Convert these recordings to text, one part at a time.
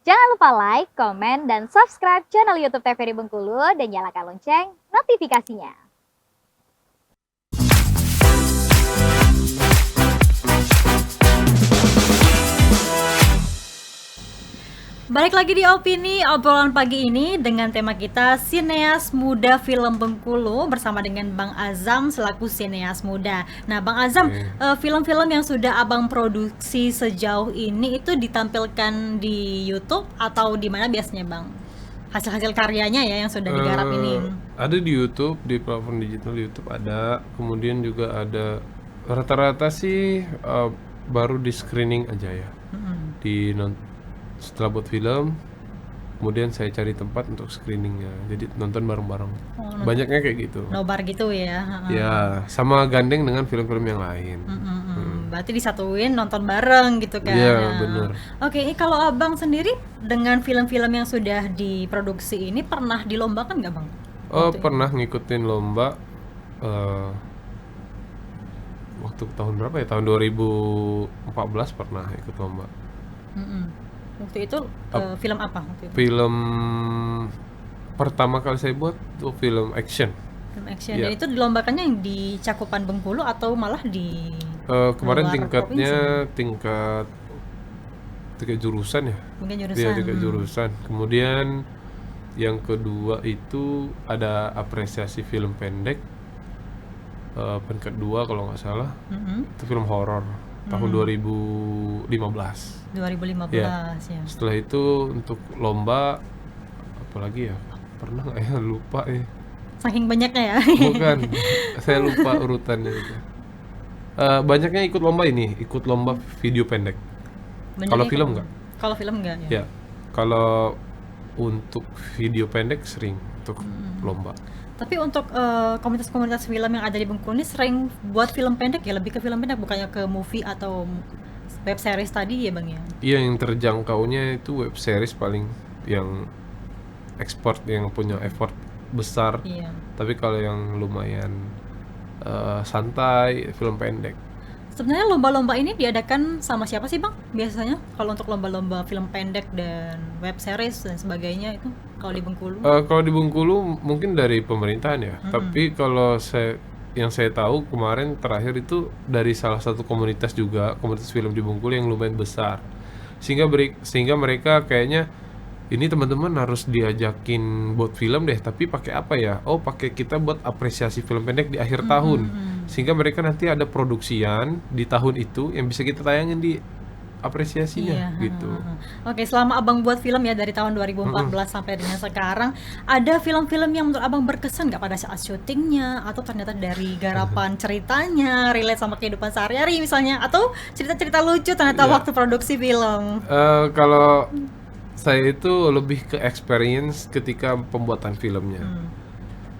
Jangan lupa like, komen, dan subscribe channel YouTube TVRI Bengkulu dan nyalakan lonceng notifikasinya. Balik lagi di Opini, obrolan pagi ini dengan tema kita Sineas Muda Film Bengkulu bersama dengan Bang Azam selaku sineas muda. Nah Bang Azam, film-film yang sudah Abang produksi sejauh ini itu ditampilkan di YouTube atau di mana biasanya Bang? Hasil-hasil karyanya ya yang sudah digarap ini. Ada di YouTube, di platform digital YouTube ada, kemudian juga ada rata-rata sih baru di screening aja ya. Setelah buat film, kemudian saya cari tempat untuk screeningnya, jadi nonton bareng-bareng. Banyaknya kayak gitu. Nobar gitu ya. Ya, sama gandeng dengan film-film yang lain. Berarti disatuin nonton bareng gitu kan. Iya, bener. Oke, kalau Abang sendiri dengan film-film yang sudah diproduksi ini pernah dilombakan nggak Bang? Pernah ngikutin lomba waktu tahun berapa ya? Tahun 2014 pernah ikut lomba. Waktu itu film apa waktu itu? Film pertama kali saya buat tuh film action. Film action. Iya. Dan itu dilombakannya yang di cakupan Bengkulu atau malah di kemarin luar tingkatnya tingkat jurusan ya. mungkin Iya, jurusan? tingkat jurusan. Kemudian yang kedua itu ada apresiasi film pendek. Peringkat 2 kalau nggak salah. Itu film horor tahun 2015. 2015 Ya. ya. Setelah itu untuk lomba apalagi ya? Pernah nggak ya? Lupa ya. Saking banyaknya ya. Bukan, saya lupa urutannya itu. Banyaknya ikut lomba ini, ikut lomba video pendek. Kalau film nggak? Kalau film nggak ya. Ya, kalau untuk video pendek sering untuk lomba. Tapi untuk komunitas-komunitas film yang ada di Bengkulu ini sering buat film pendek ya, lebih ke film pendek bukannya ke movie atau web series tadi ya Bang ya? Iya, yang terjangkaunya itu web series paling yang ekspor, yang punya effort besar. Iya. Tapi kalau yang lumayan santai, film pendek. Sebenarnya lomba-lomba ini diadakan sama siapa sih Bang? Biasanya kalau untuk lomba-lomba film pendek dan web series dan sebagainya itu kalau di Bengkulu? Kalau di Bengkulu mungkin dari pemerintahan ya. Tapi kalau yang saya tahu kemarin terakhir itu dari salah satu komunitas juga, komunitas film di Bengkulu yang lumayan besar. Sehingga mereka kayaknya ini teman-teman harus diajakin buat film deh, tapi pakai apa ya? Oh, pakai kita buat apresiasi film pendek di akhir tahun. Sehingga mereka nanti ada produksian di tahun itu yang bisa kita tayangin di apresiasinya gitu. Oke, selama Abang buat film ya dari tahun 2014 sampai dengan sekarang, ada film-film yang menurut Abang berkesan nggak pada saat syutingnya, atau ternyata dari garapan ceritanya relate sama kehidupan sehari-hari misalnya, atau cerita-cerita lucu ternyata waktu produksi film? Kalau saya itu lebih ke experience ketika pembuatan filmnya.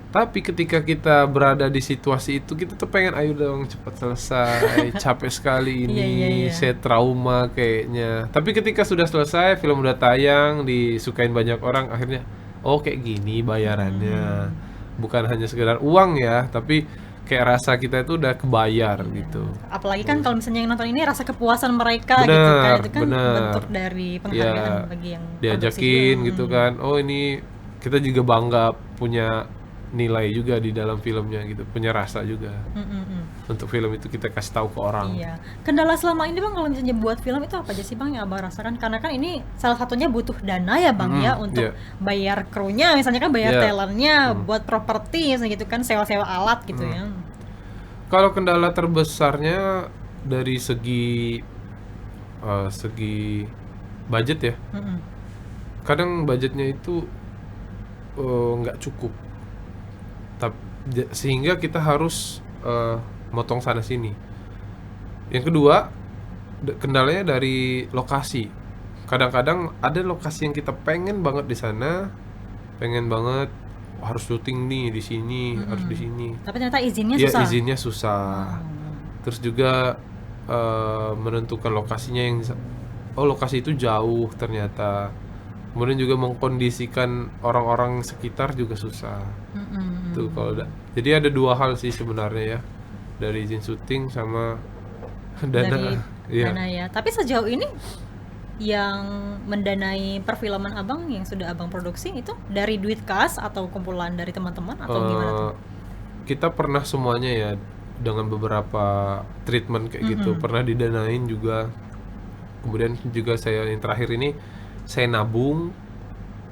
Tapi ketika kita berada di situasi itu, kita tuh pengen ayo dong cepat selesai, capek sekali ini, saya trauma kayaknya. Tapi ketika sudah selesai, film udah tayang, disukain banyak orang, akhirnya oh kayak gini bayarannya. Bukan hanya sekedar uang ya, tapi kayak rasa kita itu udah kebayar gitu. Apalagi kan kalau misalnya yang nonton ini rasa kepuasan mereka gitu kan, itu kan bentuk dari penghargaan Ya, bagi yang diajakin gitu kan. Oh ini kita juga bangga punya nilai juga di dalam filmnya gitu, punya rasa juga. Untuk film itu kita kasih tahu ke orang. Iya. Kendala selama ini Bang kalau misalnya buat film itu apa aja sih Bang yang Abang rasakan? Karena kan ini salah satunya butuh dana ya Bang ya untuk bayar krunya, misalnya kan bayar talentnya, buat properti misalnya gitu kan, sewa-sewa alat gitu ya. Kalau kendala terbesarnya dari segi budget ya. Kadang budgetnya itu nggak cukup. Sehingga kita harus motong sana sini. Yang kedua, kendalanya dari lokasi. Kadang-kadang ada lokasi yang kita pengen banget di sana, pengen banget harus syuting nih di sini, harus di sini. Tapi ternyata izinnya Ya, susah. izinnya susah. Terus juga menentukan lokasinya yang lokasi itu jauh ternyata. Kemudian juga mengkondisikan orang-orang sekitar juga susah. Tuh jadi ada dua hal sih sebenarnya ya, dari izin syuting sama dana. Dari dana ya. Tapi sejauh ini yang mendanai perfilman abang yang sudah abang produksi itu dari duit kas atau kumpulan dari teman-teman atau gimana tuh? Eh, kita pernah semuanya ya, dengan beberapa treatment kayak gitu, pernah didanain juga. Kemudian juga saya yang terakhir ini saya nabung,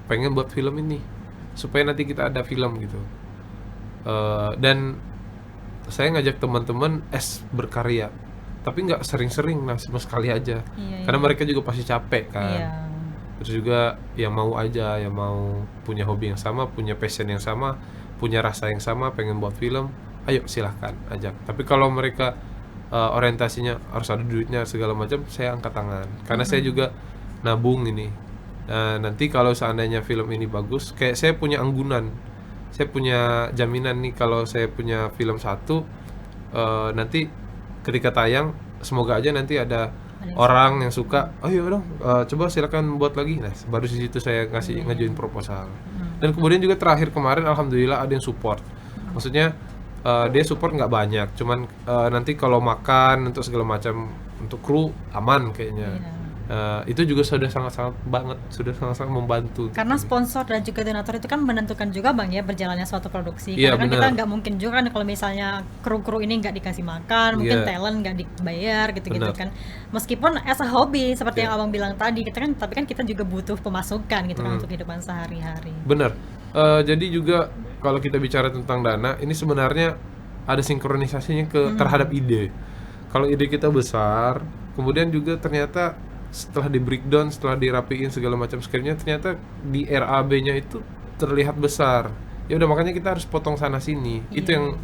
pengen buat film ini supaya nanti kita ada film gitu. Dan saya ngajak teman-teman berkarya, tapi nggak sering-sering, nah cuma sekali aja. Iya, Karena iya. mereka juga pasti capek kan. Iya. Terus juga yang mau aja, yang mau punya hobi yang sama, punya passion yang sama, punya rasa yang sama, pengen buat film, ayo silahkan ajak. Tapi kalau mereka orientasinya harus ada duitnya segala macam, saya angkat tangan. Karena saya juga nabung ini. Nah, nanti kalau seandainya film ini bagus, kayak saya punya anggunan, saya punya jaminan nih kalau saya punya film satu, nanti ketika tayang, semoga aja nanti ada orang yang suka, ayo dong, coba silakan buat lagi. Nah, baru di situ saya ngajuin proposal. Dan kemudian juga terakhir kemarin, alhamdulillah ada yang support. Maksudnya dia support nggak banyak, cuman nanti kalau makan untuk segala macam untuk kru aman kayaknya. Itu juga sudah sangat-sangat banget, sudah sangat-sangat membantu. Karena sponsor dan juga donatur itu kan menentukan juga bang ya berjalannya suatu produksi. Iya, Karena kan kita benar. nggak mungkin juga kan kalau misalnya kru-kru ini nggak dikasih makan, mungkin Iya. talent nggak dibayar gitu-gitu Benar. kan. Meskipun as a hobby seperti Iya. yang abang bilang tadi, kita kan tapi kan kita juga butuh pemasukan gitu kan untuk kehidupan sehari-hari. Benar. Jadi juga kalau kita bicara tentang dana, ini sebenarnya ada sinkronisasinya terhadap ide. Kalau ide kita besar, kemudian juga ternyata setelah di breakdown, setelah dirapiin segala macam skripnya, ternyata di RAB-nya itu terlihat besar. Ya udah, makanya kita harus potong sana sini. Itu yang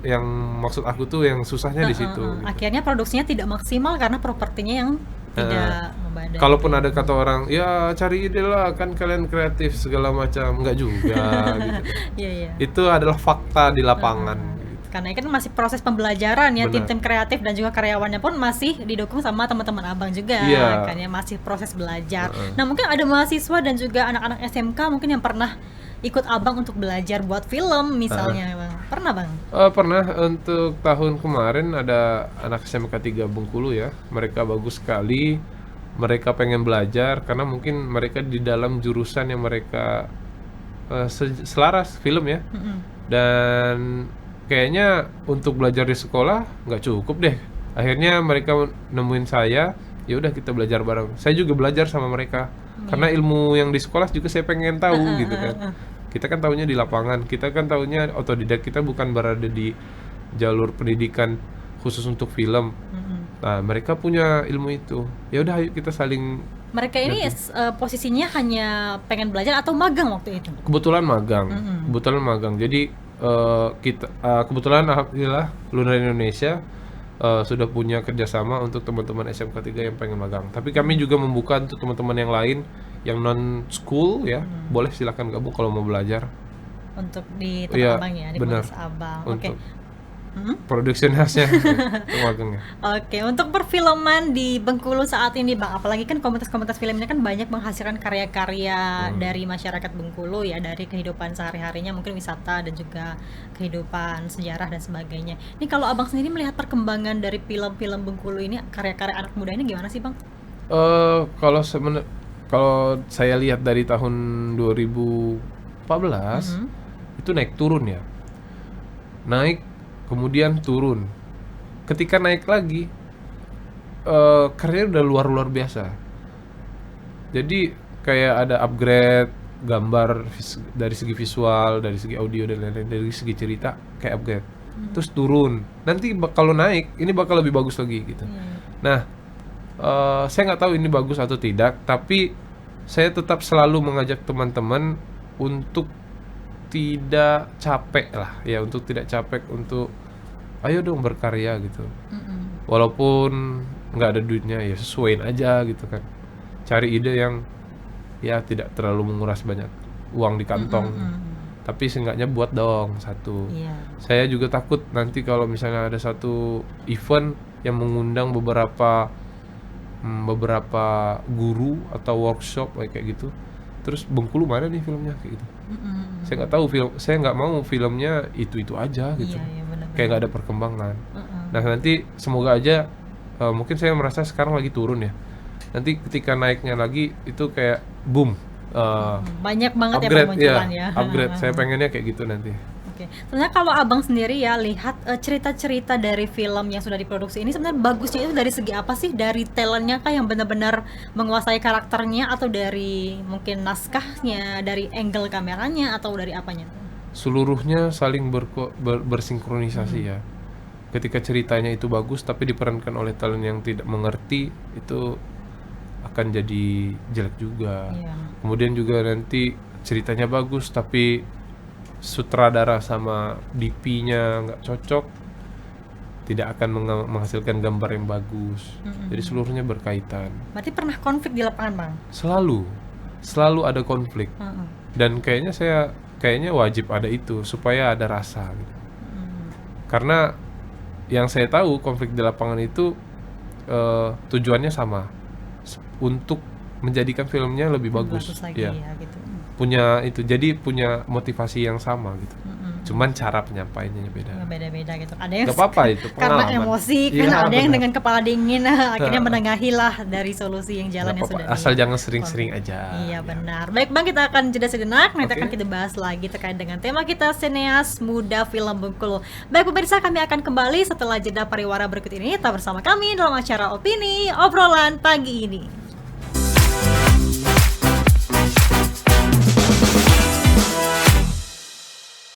yang maksud aku tuh yang susahnya di situ. Gitu. Akhirnya produksinya tidak maksimal karena propertinya yang tidak membadai. Kalaupun ada kata orang, ya cari ide lah, kan kalian kreatif segala macam, enggak juga gitu. Iya, iya. Itu adalah fakta di lapangan. Gitu. Karena ini kan masih proses pembelajaran ya, Benar. tim-tim kreatif dan juga karyawannya pun masih didukung sama teman-teman abang juga. Iya. Kan ya masih proses belajar. Nah, mungkin ada mahasiswa dan juga anak-anak SMK mungkin yang pernah ikut abang untuk belajar buat film misalnya, Bang. Pernah, Bang? Pernah, untuk tahun kemarin ada anak SMK 3 Bengkulu ya. Mereka bagus sekali. Mereka pengen belajar karena mungkin mereka di dalam jurusan yang mereka selaras film ya. Dan kayaknya untuk belajar di sekolah nggak cukup deh. Akhirnya mereka nemuin saya, ya udah kita belajar bareng. Saya juga belajar sama mereka. Karena ilmu yang di sekolah juga saya pengen tahu gitu kan. Kita kan tahunya di lapangan, kita kan tahunya otodidak, kita bukan berada di jalur pendidikan khusus untuk film. Nah, mereka punya ilmu itu. Ya udah, ayo kita saling. Mereka ini posisinya hanya pengen belajar atau magang waktu itu? Kebetulan magang. Jadi kita kebetulan alhamdulillah Lunar Indonesia sudah punya kerjasama untuk teman-teman SMK 3 yang pengen magang. Tapi kami juga membuka untuk teman-teman yang lain yang non school ya, boleh silakan gabung kalau mau belajar. Untuk di tempat Iya, abang ya, di benar. podcast abang. Oke. Untuk production house-nya untuk magangnya. Oke, untuk perfilman di Bengkulu saat ini Bang, apalagi kan komunitas-komunitas film ini kan banyak menghasilkan karya-karya dari masyarakat Bengkulu ya, dari kehidupan sehari-harinya, mungkin wisata dan juga kehidupan sejarah dan sebagainya. Ini kalau Abang sendiri melihat perkembangan dari film-film Bengkulu ini, karya-karya anak muda ini gimana sih Bang? Kalau saya lihat dari tahun 2014 itu naik turun ya. Naik kemudian turun. Ketika naik lagi, karyanya udah luar biasa. Jadi kayak ada upgrade gambar dari segi visual, dari segi audio dan lain-lain, dari segi cerita kayak upgrade. Terus turun. Nanti kalau naik, ini bakal lebih bagus lagi gitu. Nah, saya nggak tahu ini bagus atau tidak, tapi saya tetap selalu mengajak teman-teman untuk tidak capek lah ya, untuk tidak capek untuk ayo dong berkarya gitu. Walaupun nggak ada duitnya ya sesuaiin aja gitu kan, cari ide yang ya tidak terlalu menguras banyak uang di kantong, tapi seenggaknya buat dong satu. Saya juga takut nanti kalau misalnya ada satu event yang mengundang beberapa guru atau workshop kayak gitu, terus Bengkulu mana nih filmnya kayak gitu. Saya nggak tahu saya nggak mau filmnya itu aja gitu. Kayak nggak ada perkembangan. Nah nanti semoga aja mungkin saya merasa sekarang lagi turun ya. nanti ketika naiknya lagi itu kayak boom, Banyak banget ya upgrade pemunculan ya. upgrade. Saya pengennya kayak gitu nanti. Oke. Sebenarnya kalau abang sendiri ya lihat cerita-cerita dari film yang sudah diproduksi ini sebenarnya bagusnya itu dari segi apa sih? Dari talentnya kah yang benar-benar menguasai karakternya, atau dari mungkin naskahnya, dari angle kameranya, atau dari apanya? Seluruhnya saling bersinkronisasi ya. Ketika ceritanya itu bagus tapi diperankan oleh talent yang tidak mengerti, itu akan jadi jelek juga. Iya. Kemudian juga nanti ceritanya bagus tapi sutradara sama DP-nya nggak cocok, tidak akan menghasilkan gambar yang bagus. Jadi seluruhnya berkaitan. Berarti pernah konflik di lapangan, Bang? Selalu ada konflik. Heeh. Dan kayaknya wajib ada itu supaya ada rasa gitu. Karena yang saya tahu konflik di lapangan itu tujuannya sama, untuk menjadikan filmnya lebih bagus. lagi Ya. ya gitu. Jadi punya motivasi yang sama gitu. Cuman cara penyampaiannya beda. Beda-beda gitu. Ada yang Gak apa-apa itu karena pengalaman. emosi, Iya, karena ada yang benar. dengan kepala dingin, akhirnya menengahi lah dari solusi yang jalan Nggak yang apa-apa, sudah asal di- jangan sering-sering aja. Iya Ya. benar. Baik Bang, kita akan jeda sejenak. Nanti Oke. akan kita bahas lagi terkait dengan tema kita, sineas muda film Bengkulu. Baik pemirsa, kami akan kembali setelah jeda pariwara berikut ini. Tetap bersama kami dalam acara Opini Obrolan Pagi ini.